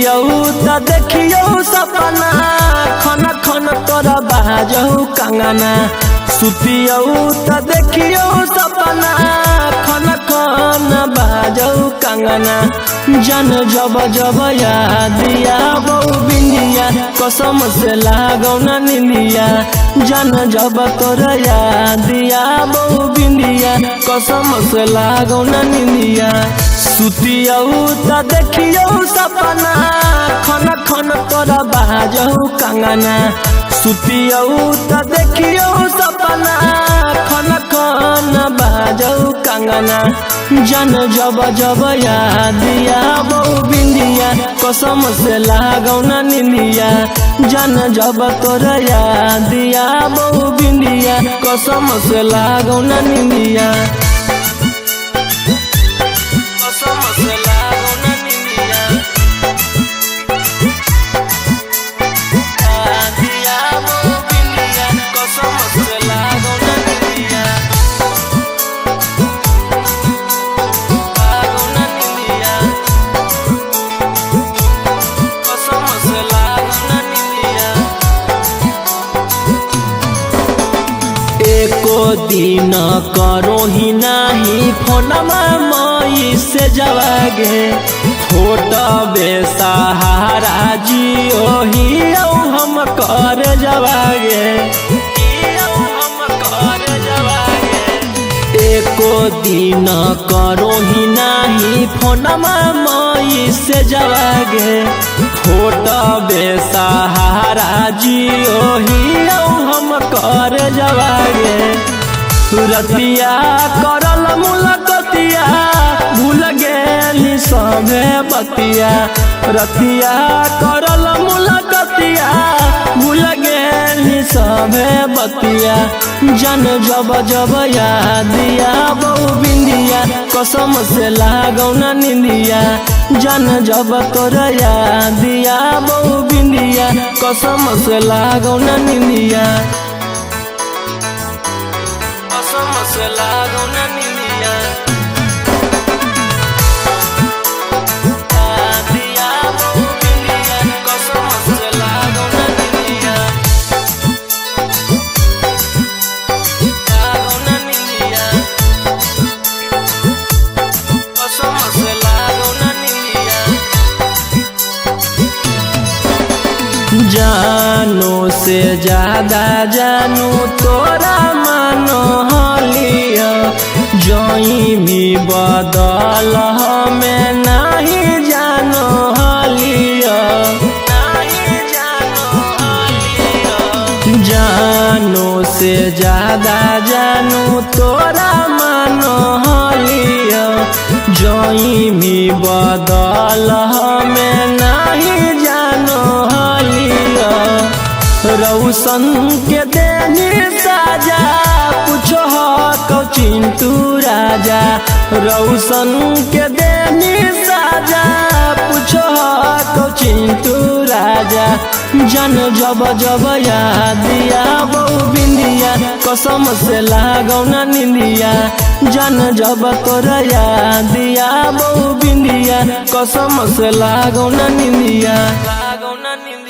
सुतियौ त देखियौ सपना खन खन तोरा बाजौ कंगना सुतियौ त देखियौ सपना खन खन बाजौ कंगना जन जब जब याद आबौ बिंदिया कसम से लागौ न निंदिया जन जब तोरा याद आबौ बिंदिया कसम से लागौ न निंदिया सुतियौ त देखियौ सपना खन खन तोरा बाजौ कंगना सुतियौ त देखियौ सपना खन खन बाजौ कंगना जन जब जब याद आबौ बिंदिया कसम से लागौ न निंदिया जन जब तोरा याद आबौ बिंदिया कसम से लागौ न निंदिया कसम से लागौ न निंदिया याद आबौ बिंदिया कसम से लागौ न निंदिया लागौ न निंदिया कसम से लागौ न निंदिया एको दिन करो ही नाही फोनमा मई से जवागे फोटो बेसहारा जियो ही हम कर जवागे एको दिन करो ही नाही फोनमा मई से जवागे फोटो बेसहारा जियो ही हम कर जवागे रतिया करल मुलाकातिया भूल गेली सभे बतिया रतिया करल मुलाकातिया भूल गेली सभे बतिया जन जब जब याद आबौ बिंदिया कसम से लागौ न निंदिया जन जब तोरा याद आबौ बिंदिया कसम से लागौ न निंदिया कसम से लागौ न निंदिया याद आबौ बिंदिया कसम से लागौ न निंदिया लागौ न निंदिया कसम से लागौ न निंदिया जानो से ज्यादा जानू तोरा मानो हलिया जोई भी बदल हमें नहीं जानो हलिया नहीं जानो हलिया जानो से ज्यादा जानू तोरा मानो हलिया जोई भी बदल हमें नहीं जानो हलिया रौशन के देनी साजा पूछो हो चिंटू राजा रौशन के देनी साजा पूछो हो चिंटू राजा जन जब जब याद आबौ बिंदिया कसम से लागौ न निंदिया जन जब तोरा याद आबौ बिंदिया कसम से लागौ न निंदिया लागौ न निंदिया।